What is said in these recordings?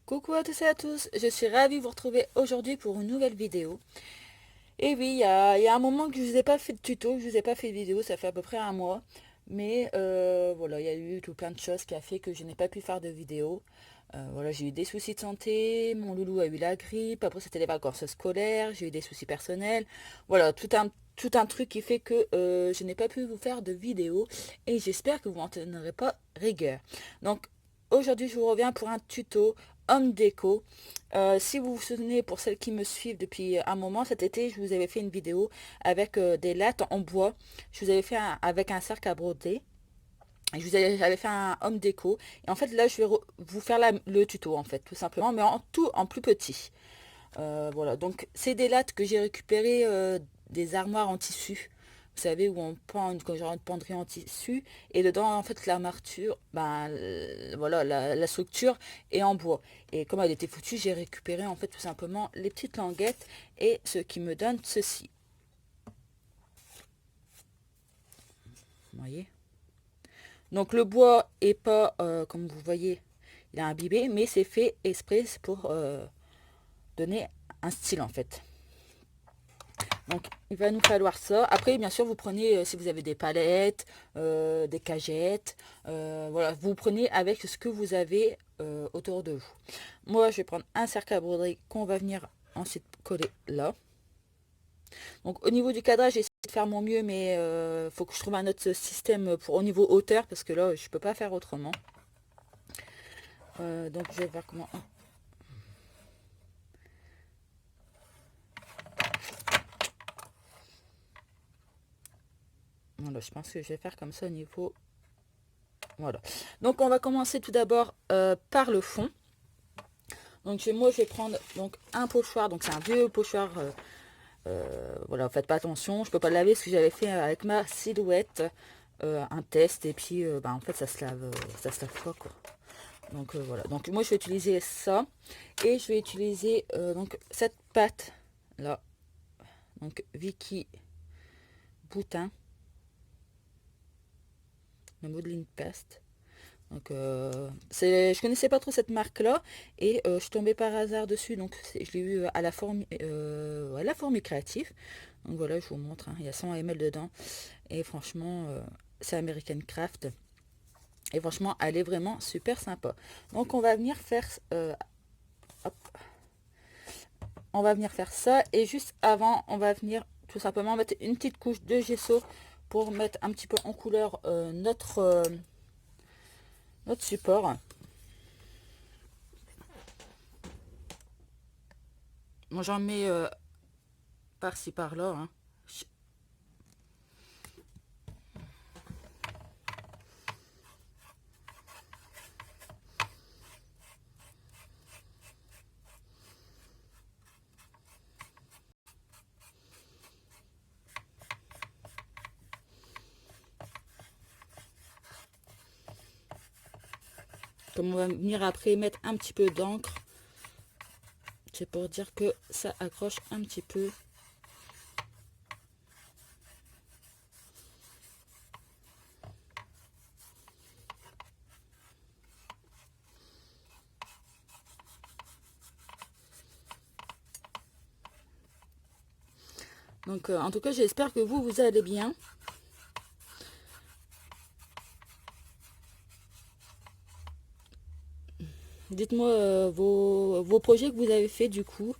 Coucou à tous et à tous, je suis ravie de vous retrouver aujourd'hui pour une nouvelle vidéo. Et oui, il y a un moment que je vous ai pas fait de tuto, que je vous ai pas fait de vidéo, ça fait à peu près un mois. Mais voilà, il y a eu tout plein de choses qui a fait que je n'ai pas pu faire de vidéo. Voilà, j'ai eu des soucis de santé, mon loulou a eu la grippe, après c'était les vacances scolaires, j'ai eu des soucis personnels. Voilà, tout un truc qui fait que je n'ai pas pu vous faire de vidéo et j'espère que vous m'en tiendrez pas rigueur. Donc aujourd'hui, je vous reviens pour un tuto homme déco. Si vous vous souvenez, pour celles qui me suivent depuis un moment, cet été, je vous avais fait une vidéo avec des lattes en bois. Je vous avais fait avec un cercle à broder. Et j'avais fait un homme déco. Et en fait, là, je vais vous faire le tuto, en fait, tout simplement, mais en tout en plus petit. Voilà, donc c'est des lattes que j'ai récupérées des armoires en tissu. Vous savez, où on pend genre une penderie en tissu. Et dedans, en fait, l'armature, ben, voilà, la structure est en bois. Et comme elle était foutue, j'ai récupéré, en fait, tout simplement les petites languettes. Et ce qui me donne ceci. Vous voyez? Donc le bois est pas, comme vous voyez, il est imbibé, mais c'est fait exprès pour donner un style, en fait. Donc, il va nous falloir ça. Après, bien sûr, vous prenez, si vous avez des palettes, des cagettes, voilà, vous prenez avec ce que vous avez autour de vous. Moi, je vais prendre un cercle à broderie qu'on va venir ensuite coller là. Donc, au niveau du cadrage, j'essaie de faire mon mieux, mais il faut que je trouve un autre système pour au niveau hauteur, parce que là, je ne peux pas faire autrement. Donc, je vais voir comment... Voilà, je pense que je vais faire comme ça au niveau... Voilà. Donc, on va commencer tout d'abord par le fond. Donc moi je vais prendre donc un pochoir, donc c'est un vieux pochoir, voilà, faites pas attention, je peux pas le laver parce que j'avais fait avec ma silhouette un test et puis bah, en fait ça se lave pas quoi. Donc voilà, donc moi je vais utiliser ça et je vais utiliser donc cette pâte là, donc Vicky Boutin, le modeling paste. Donc, je connaissais pas trop cette marque-là et je suis tombée par hasard dessus. Donc, je l'ai eu à ouais, la fourmi créative. Donc voilà, je vous montre. Hein, il y a 100 ml dedans et franchement, c'est American Craft. Et franchement, elle est vraiment super sympa. Donc, on va venir faire, hop, on va venir faire ça et juste avant, on va venir tout simplement mettre une petite couche de gesso pour mettre un petit peu en couleur notre support. Moi, j'en mets par-ci par-là. Hein. Comme on va venir après mettre un petit peu d'encre, c'est pour dire que ça accroche un petit peu. Donc en tout cas, j'espère que vous allez bien. Dites-moi vos projets que vous avez fait du coup.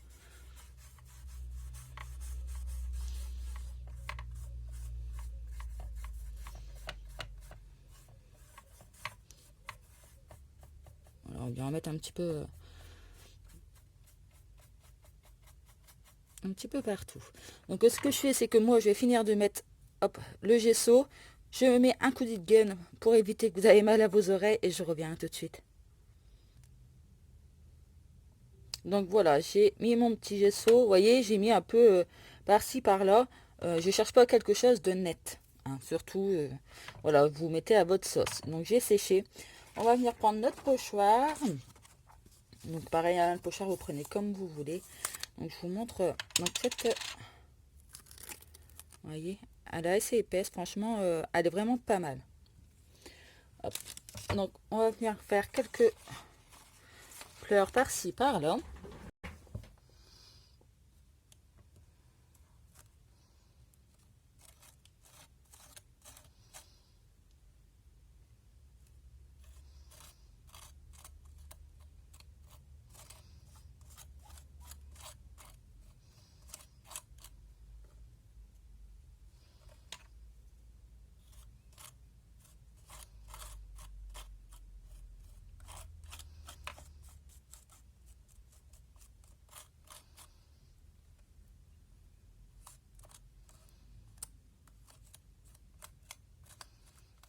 Alors, on va en mettre un petit peu partout. Donc ce que je fais, c'est que moi, je vais finir de mettre hop, le gesso. Je me mets un coup de gun pour éviter que vous ayez mal à vos oreilles et je reviens tout de suite. Donc voilà, j'ai mis mon petit gesso. Vous voyez, j'ai mis un peu par-ci, par-là. Je cherche pas quelque chose de net. Hein, surtout, voilà, vous mettez à votre sauce. Donc j'ai séché. On va venir prendre notre pochoir. Donc pareil, un pochoir, vous prenez comme vous voulez. Donc je vous montre. Donc cette, vous voyez, elle est assez épaisse. Franchement, elle est vraiment pas mal. Hop. Donc on va venir faire quelques fleurs par-ci, par-là.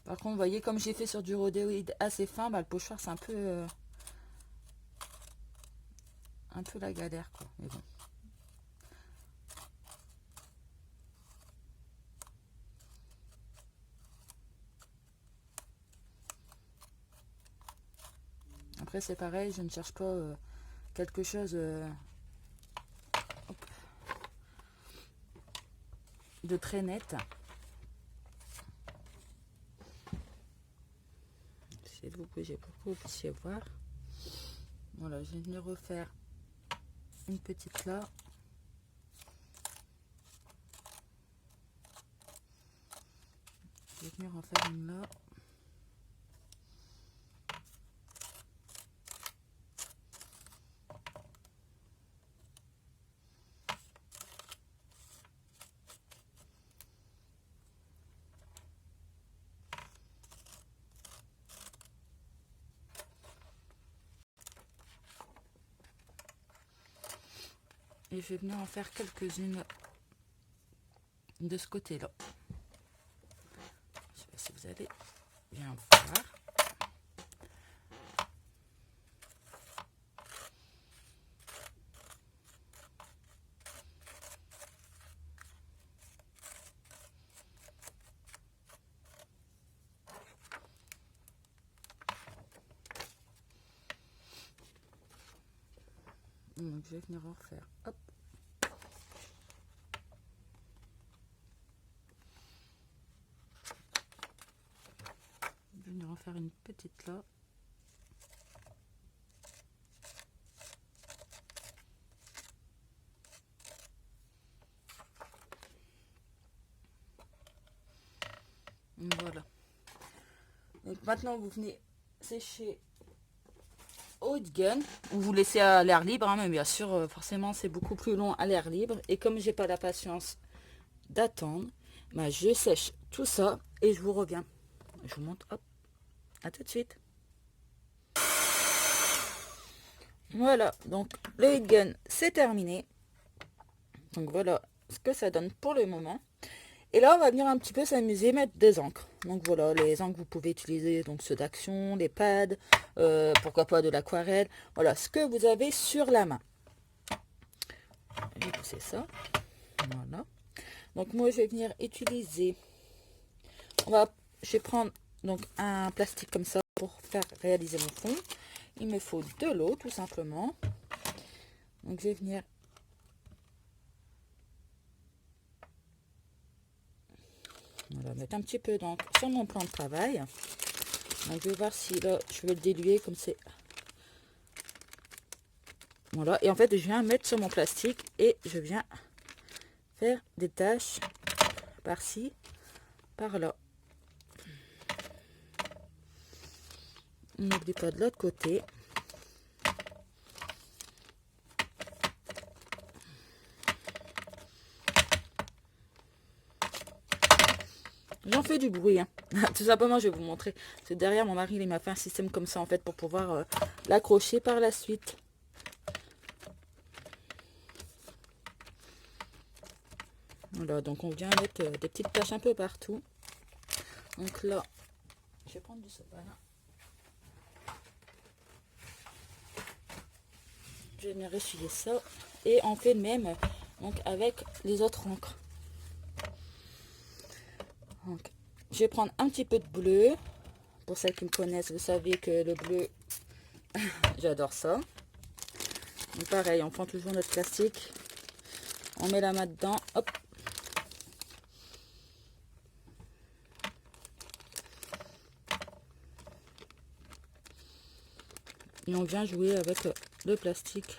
Par contre, vous voyez, comme j'ai fait sur du rhodéoïde assez fin, bah, le pochoir, c'est un peu la galère, quoi. Mais bon. Après, c'est pareil, je ne cherche pas quelque chose de très net. C'est vous que j'ai beaucoup puissiez voir. Voilà, je vais venir refaire une petite là. Je vais venir en faire une là. Et je vais venir en faire quelques-unes de ce côté-là. Je sais pas si vous allez bien voir. Donc je vais venir en refaire. Hop. Je vais venir en faire une petite là. Voilà. Donc maintenant vous venez sécher au heat gun, ou vous laissez à l'air libre, hein, mais bien sûr forcément c'est beaucoup plus long à l'air libre, et comme j'ai pas la patience d'attendre, bah, je sèche tout ça et je vous reviens. Je vous montre, hop, à tout de suite. Voilà, donc le heat gun c'est terminé. Donc voilà ce que ça donne pour le moment. Et là, on va venir un petit peu s'amuser, mettre des encres. Donc voilà, les encres, vous pouvez utiliser donc ceux d'action, les pads, pourquoi pas de l'aquarelle. Voilà, ce que vous avez sur la main. Je vais pousser ça. Voilà. Donc moi, je vais venir utiliser... Je vais prendre donc un plastique comme ça pour faire réaliser mon fond. Il me faut de l'eau, tout simplement. Donc je vais venir... Voilà, mettre un petit peu d'encre sur mon plan de travail. Donc je vais voir si là je vais le diluer comme c'est. Voilà, et en fait je viens mettre sur mon plastique et je viens faire des taches par-ci, par-là. N'oublie pas de l'autre côté. J'en fais du bruit, hein. Tout simplement, je vais vous montrer. C'est derrière mon mari, il m'a fait un système comme ça en fait pour pouvoir l'accrocher par la suite. Voilà, donc on vient mettre des petites taches un peu partout. Donc là, je vais prendre du soda. Je vais venir essuyer ça. Et on fait le même donc avec les autres encres. Donc, je vais prendre un petit peu de bleu. Pour celles qui me connaissent, vous savez que le bleu, j'adore ça. Donc pareil, on prend toujours notre plastique. On met la main dedans. Hop. Et on vient jouer avec le plastique.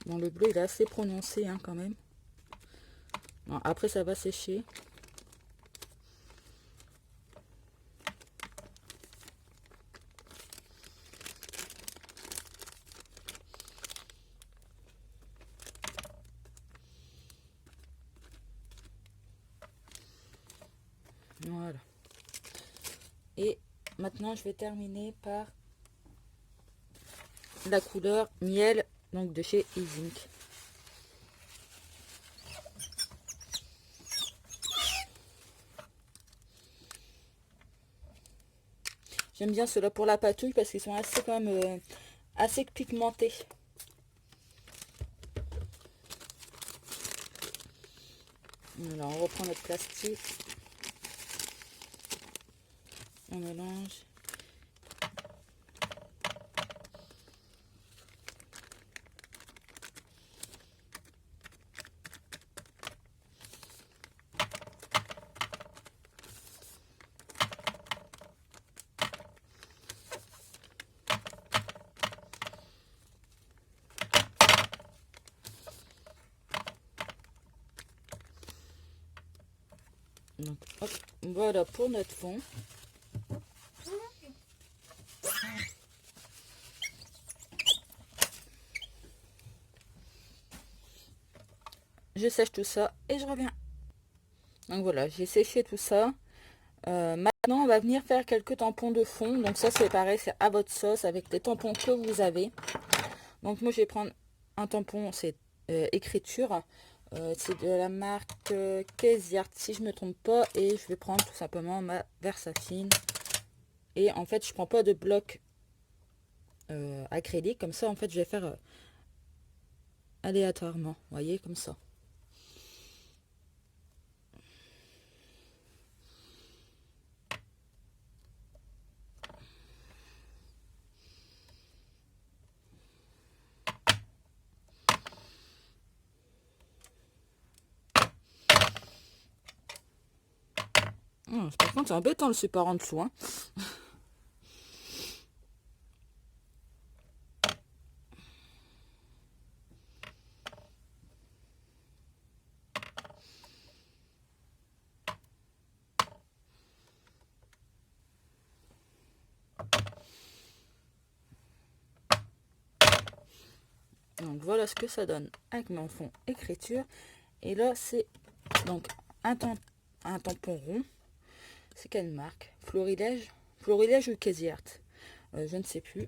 Bon, le bleu il est assez prononcé hein, quand même. Bon, après ça va sécher. Voilà. Et maintenant je vais terminer par la couleur miel, donc de chez Izink. J'aime bien ceux-là pour la patouille parce qu'ils sont assez quand même assez pigmentés. Voilà, on reprend notre plastique. On mélange. Donc, hop, voilà pour notre fond. Je sèche tout ça et je reviens. Donc voilà, j'ai séché tout ça. Maintenant, on va venir faire quelques tampons de fond. Donc ça, c'est pareil, c'est à votre sauce avec les tampons que vous avez. Donc moi, je vais prendre un tampon, c'est écriture. C'est de la marque Keziart, si je ne me trompe pas. Et je vais prendre tout simplement ma Versafine. Et en fait, je prends pas de bloc acrylique. Comme ça, en fait, je vais faire aléatoirement. Vous voyez, comme ça. Par contre, c'est embêtant le support en dessous. Hein. Donc voilà ce que ça donne avec mon fond écriture. Et là, c'est donc un tampon rond. C'est quelle marque? Florilège? Florilège ou Keziart? Je ne sais plus.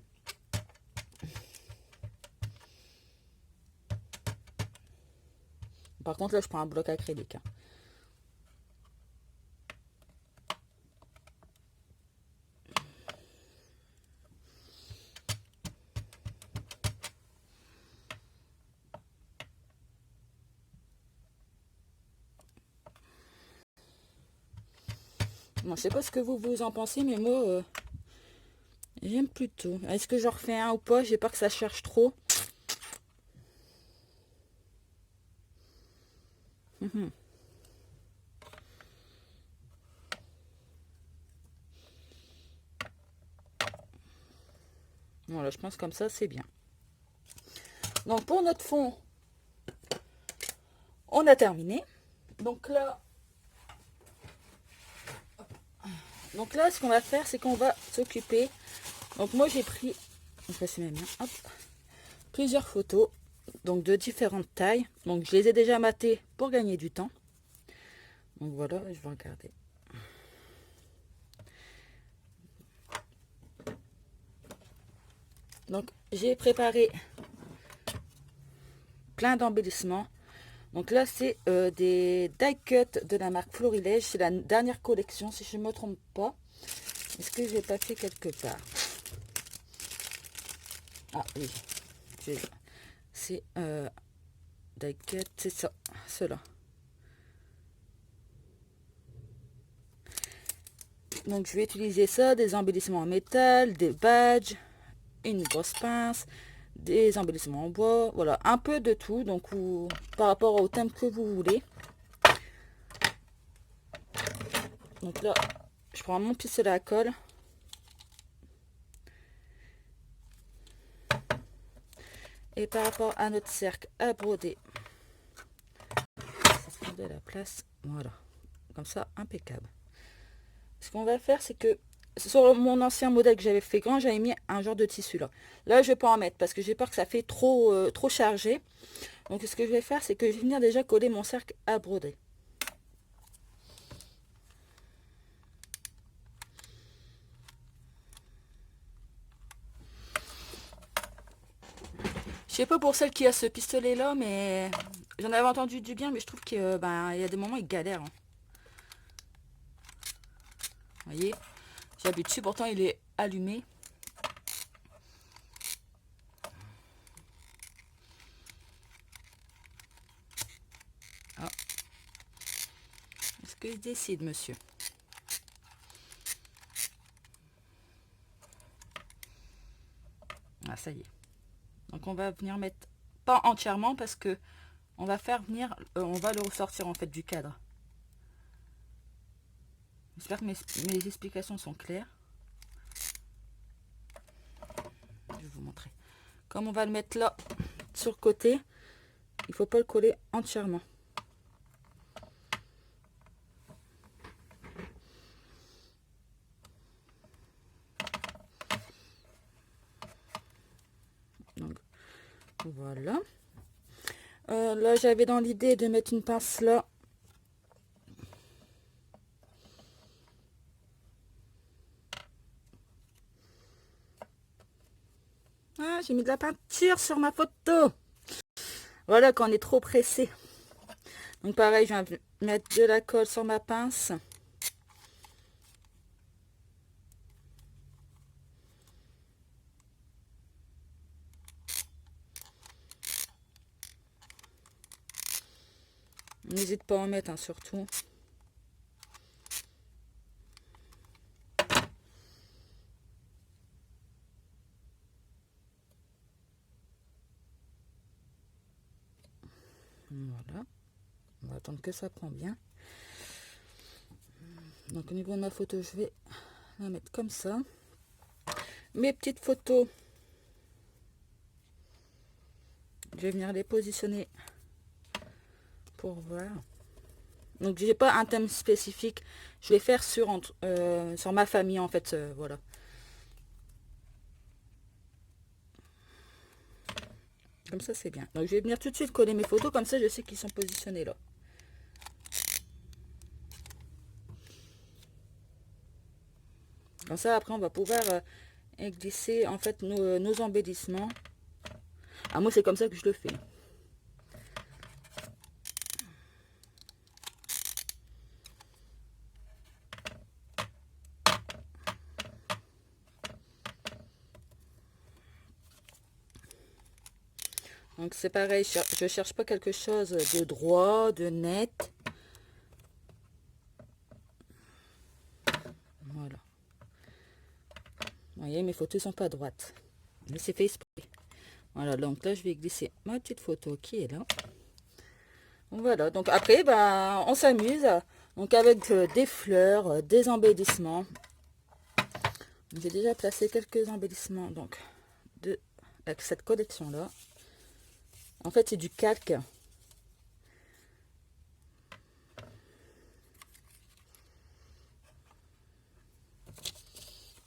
Par contre, là, je prends un bloc acrylique. Hein. Bon, je sais pas ce que vous en pensez, mais moi, j'aime plutôt. Est-ce que j'en refais un ou pas? J'ai peur que ça cherche trop. Voilà, je pense comme ça, c'est bien. Donc, pour notre fond, on a terminé. Donc là, ce qu'on va faire, c'est qu'on va s'occuper. Donc, moi, j'ai pris, je mes mains, hop, plusieurs photos, donc de différentes tailles. Donc, je les ai déjà matées pour gagner du temps. Donc, voilà, je vais regarder. Donc, j'ai préparé plein d'embellissements. Donc là, c'est des die cut de la marque Florilège. C'est la dernière collection, si je ne me trompe pas. Est-ce que j'ai pas fait quelque part? Ah oui, c'est die cut, c'est ça, cela. Donc je vais utiliser ça, des embellissements en métal, des badges, une grosse pince, des embellissements en bois, voilà, un peu de tout, donc par rapport au thème que vous voulez. Donc là, je prends mon pistolet à colle. Et par rapport à notre cercle à broder, ça prend de la place, voilà, comme ça, impeccable. Ce qu'on va faire, c'est que sur mon ancien modèle que j'avais fait grand, j'avais mis un genre de tissu là. Là, je vais pas en mettre parce que j'ai peur que ça fait trop chargé. Donc, ce que je vais faire, c'est que je vais venir déjà coller mon cercle à broder. Je sais pas pour celle qui a ce pistolet là, mais j'en avais entendu du bien, mais je trouve que ben, il y a des moments il galère. Hein. Vous voyez, j'appuie dessus, pourtant il est allumé. Ah. Est-ce qu'il décide, monsieur? Ah, ça y est. Donc on va venir mettre, pas entièrement parce que on va faire venir, on va le ressortir en fait du cadre. J'espère que mes explications sont claires. Je vais vous montrer. Comme on va le mettre là, sur le côté, il faut pas le coller entièrement. Donc, voilà. Là, j'avais dans l'idée de mettre une pince là. Ah, j'ai mis de la peinture sur ma photo. Voilà, quand on est trop pressé. Donc pareil, je vais mettre de la colle sur ma pince. N'hésite pas à en mettre, hein, surtout. Voilà. On va attendre que ça prend bien. Donc au niveau de ma photo, je vais la mettre comme ça. Mes petites photos, je vais venir les positionner pour voir. Donc j'ai pas un thème spécifique, je vais faire sur ma famille en fait, voilà. Comme ça c'est bien. Donc je vais venir tout de suite coller mes photos, comme ça je sais qu'ils sont positionnés là. Comme ça après on va pouvoir glisser en fait nos embellissements. Ah, moi c'est comme ça que je le fais. Donc c'est pareil, je cherche pas quelque chose de droit, de net. Voilà. Vous voyez, mes photos sont pas droites. Mais c'est fait exprès. Voilà, donc là je vais glisser ma petite photo qui est là. Voilà, donc après, ben, on s'amuse. Donc avec des fleurs, des embellissements. J'ai déjà placé quelques embellissements donc de cette collection là. En fait, c'est du calque.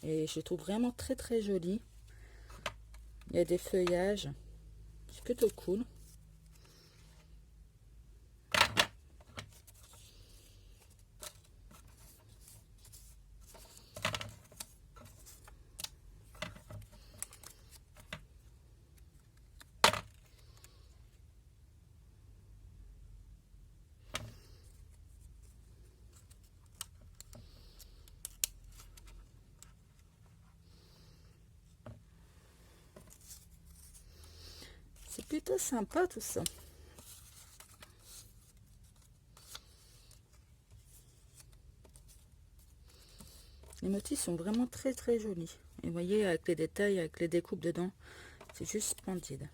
Et je trouve vraiment très très joli. Il y a des feuillages. C'est plutôt cool. C'est plutôt sympa tout ça. Les motifs sont vraiment très très jolis. Et vous voyez avec les détails, avec les découpes dedans. C'est juste splendide.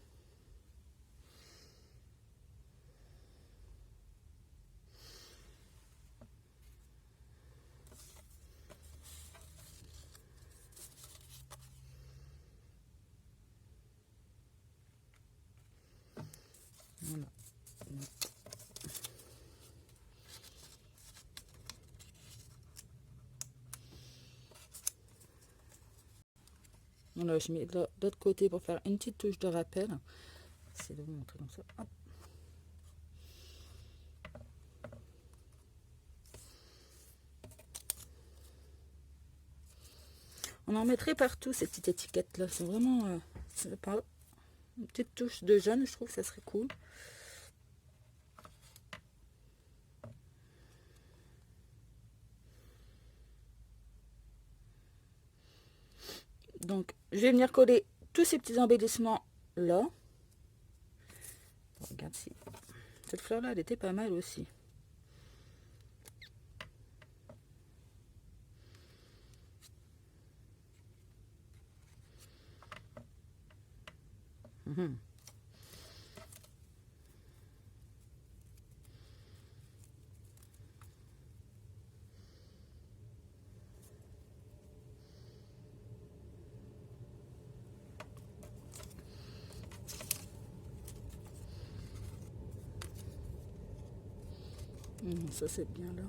Voilà. Voilà, je mets de l'autre côté pour faire une petite touche de rappel. C'est de vous montrer comme ça. Hop. On en mettrait partout ces petites étiquettes là. C'est vraiment une petite touche de jaune, je trouve que ça serait cool. Donc, je vais venir coller tous ces petits embellissements là. Regarde si cette fleur là, elle était pas mal aussi. Mmh. Ça c'est bien là.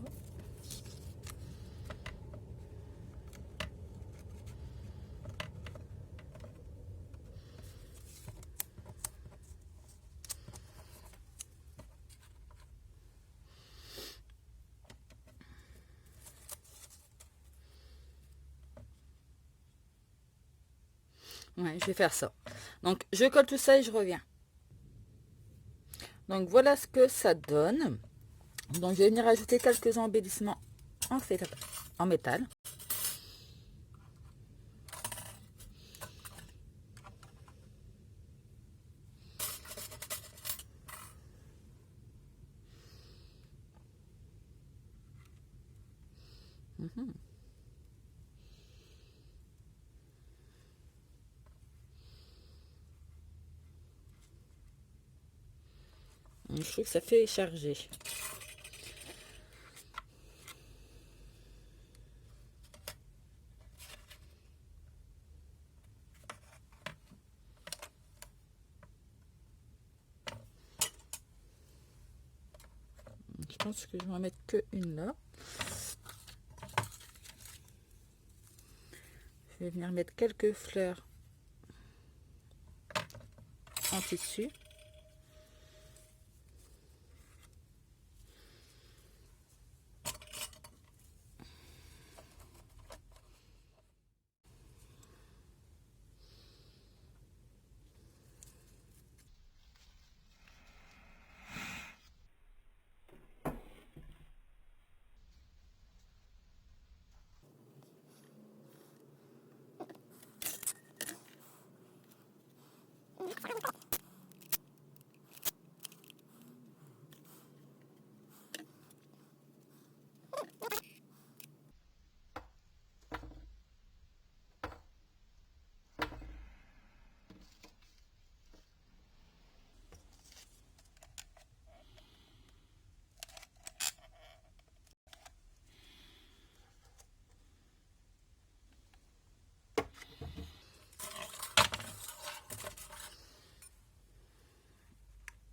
Ouais, je vais faire ça. Donc, je colle tout ça et je reviens. Donc, voilà ce que ça donne. Donc, je vais venir ajouter quelques embellissements en métal. Je trouve que ça fait charger. Je pense que je vais en mettre que une là. Je vais venir mettre quelques fleurs en tissu.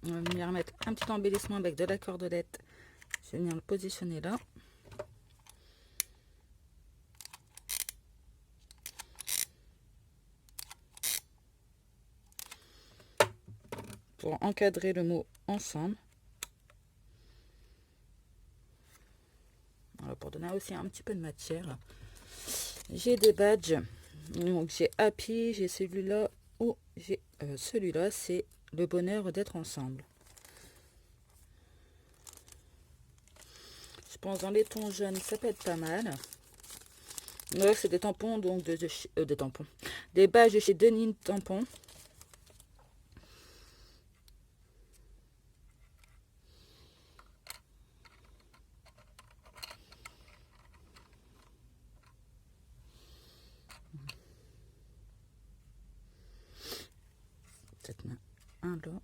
On va venir mettre un petit embellissement avec de la cordelette. Je vais venir le positionner là. Pour encadrer le mot ensemble. Voilà, pour donner aussi un petit peu de matière. J'ai des badges. Donc j'ai Happy, j'ai celui-là ou j'ai celui-là, c'est le bonheur d'être ensemble. Je pense dans les tons jaunes, ça peut être pas mal. Là, c'est des tampons, donc des tampons. Des badges de chez Denis Tampon. Peut-être un là.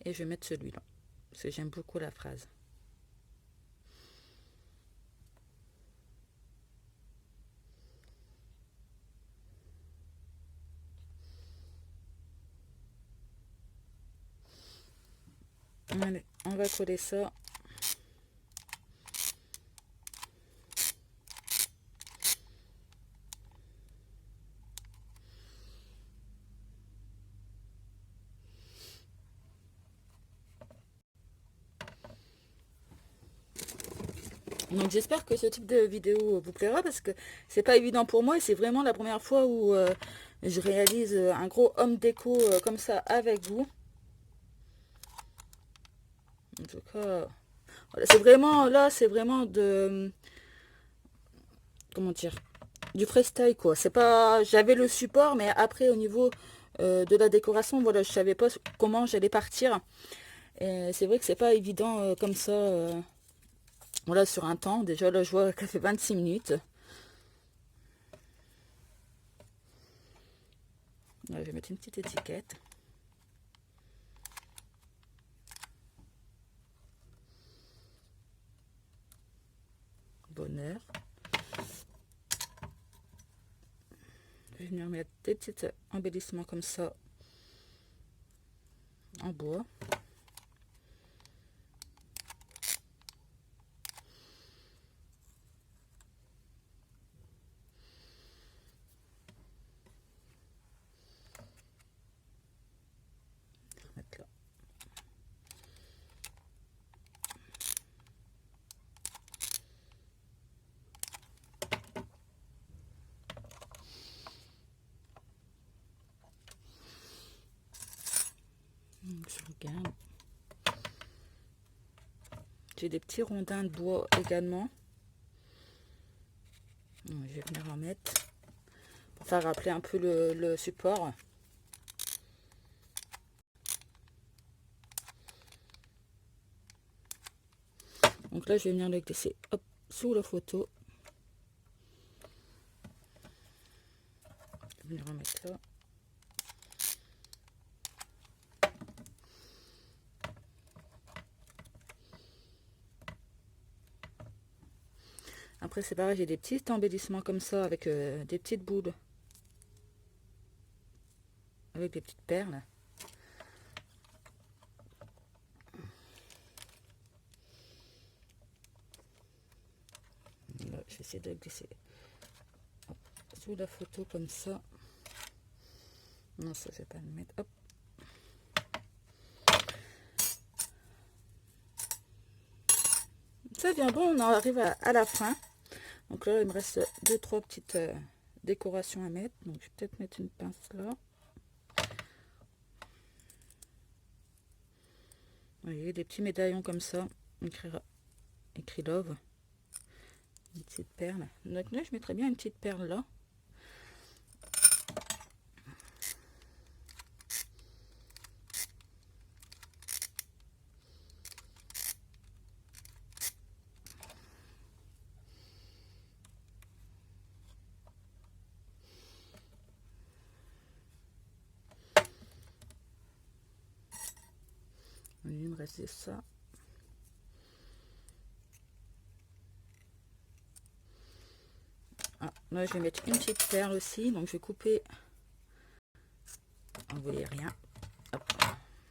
Et je vais mettre celui-là. Parce que j'aime beaucoup la phrase. Allez, on va coller ça. Donc j'espère que ce type de vidéo vous plaira parce que c'est pas évident pour moi et c'est vraiment la première fois où je réalise un gros home déco comme ça avec vous. En tout cas, voilà, c'est vraiment là, c'est vraiment de comment dire, du freestyle quoi. C'est pas, j'avais le support mais après au niveau de la décoration, voilà, je savais pas comment j'allais partir. Et c'est vrai que c'est pas évident comme ça. Voilà, sur un temps, déjà là je vois qu'elle fait 26 minutes. Là, je vais mettre une petite étiquette. Bonheur. Je vais venir mettre des petits embellissements comme ça en bois. Je vais mettre là. Je regarde. J'ai des petits rondins de bois également. Je vais venir en mettre pour faire rappeler un peu le support. Donc là, je vais venir le glisser hop, sous la photo. Je vais venir en mettre là. Après, c'est pareil, j'ai des petits embellissements comme ça avec des petites boules. Avec des petites perles. Là, je vais essayer de glisser hop, sous la photo comme ça. Non, ça, je vais pas le mettre. Hop. Ça vient bon, on en arrive à la fin. Donc là, il me reste 2-3 petites décorations à mettre. Donc, je vais peut-être mettre une pince là. Vous voyez, des petits médaillons comme ça. Écrit Love. Une petite perle. Donc là, je mettrais bien une petite perle là. Il me reste ça. Ah, là, je vais mettre une petite perle aussi. Donc, je vais couper. Vous voyez rien. Hop.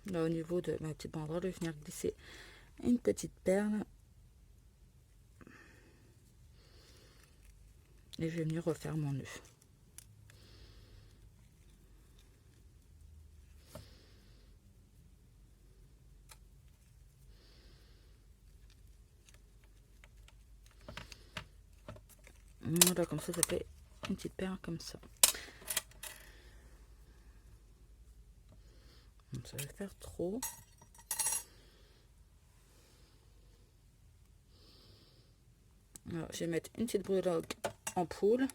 Là, au niveau de ma petite banderole, je vais venir glisser une petite perle. Et je vais venir refaire mon nœud. Voilà, comme ça fait une petite perle comme ça. Donc, ça va faire trop. Alors, je vais mettre une petite breloque en poule.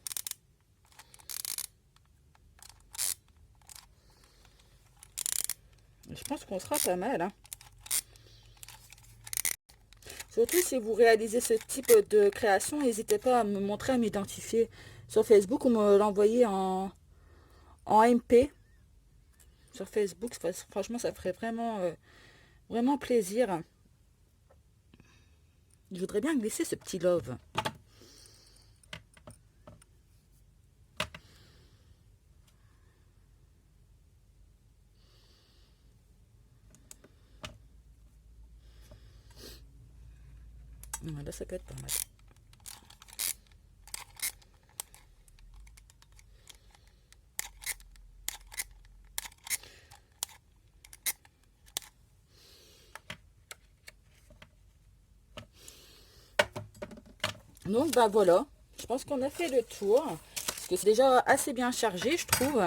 Je pense qu'on sera pas mal. Hein. Surtout si vous réalisez ce type de création, n'hésitez pas à me montrer, à m'identifier sur Facebook ou me l'envoyer en MP. sur Facebook. Franchement, ça ferait vraiment plaisir. Je voudrais bien glisser ce petit love. Là, ça peut être pas mal. Donc, bah voilà. Je pense qu'on a fait le tour. Parce que c'est déjà assez bien chargé, je trouve.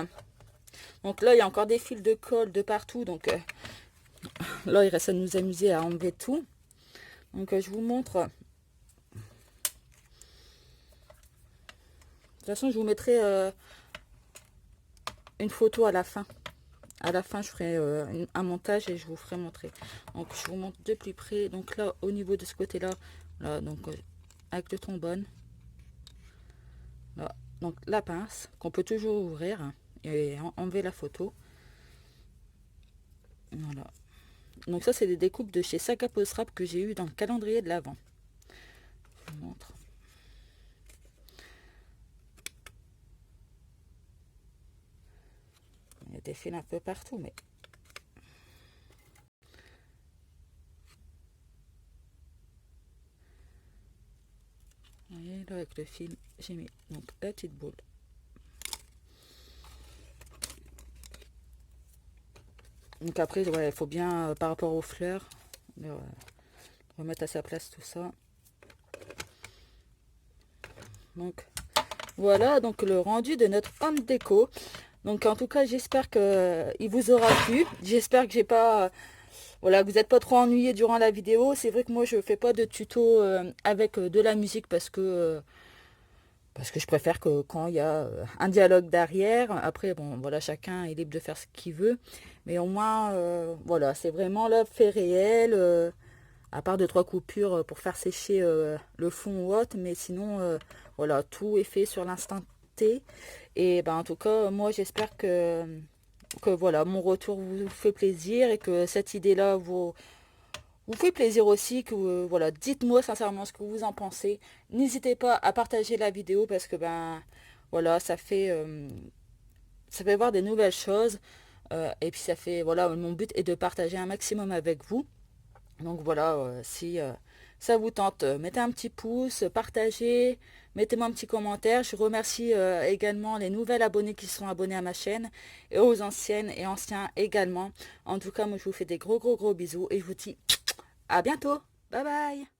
Donc là, il y a encore des fils de colle de partout. Donc là, il reste à nous amuser à enlever tout. Donc je vous montre. De toute façon, je vous mettrai une photo à la fin. À la fin, je ferai un montage et je vous ferai montrer. Donc, je vous montre de plus près. Donc là, au niveau de ce côté-là, là, donc avec le trombone. Là, donc la pince qu'on peut toujours ouvrir et enlever la photo. Voilà. Donc ça, c'est des découpes de chez Saga Post Rap que j'ai eu dans le calendrier de l'Avent. Je vous montre. Il y a des fils un peu partout, mais... Vous voyez, là, avec le fil, j'ai mis donc la petite boule. Donc après, ouais, il faut bien, par rapport aux fleurs, remettre à sa place tout ça. Donc, voilà, donc le rendu de notre home déco. Donc en tout cas, j'espère qu'il vous aura plu. J'espère que j'ai pas... Voilà, vous n'êtes pas trop ennuyé durant la vidéo. C'est vrai que moi, je fais pas de tuto avec de la musique parce que je préfère que quand il y a un dialogue derrière. Après, bon, voilà, chacun est libre de faire ce qu'il veut. Mais au moins, voilà, c'est vraiment là, fait réel. À part 2-3 coupures pour faire sécher le fond ou autre. Mais sinon, voilà, tout est fait sur l'instant T. Et ben, en tout cas, moi, j'espère que voilà, mon retour vous fait plaisir et que cette idée-là vous fait plaisir aussi. Que voilà, dites-moi sincèrement ce que vous en pensez. N'hésitez pas à partager la vidéo parce que ben voilà, ça fait voir des nouvelles choses. Et puis ça fait, voilà, mon but est de partager un maximum avec vous. Donc voilà, si ça vous tente, mettez un petit pouce, partagez, mettez-moi un petit commentaire. Je remercie également les nouvelles abonnés qui sont abonnés à ma chaîne et aux anciennes et anciens également. En tout cas, moi je vous fais des gros bisous et je vous dis à bientôt. Bye bye.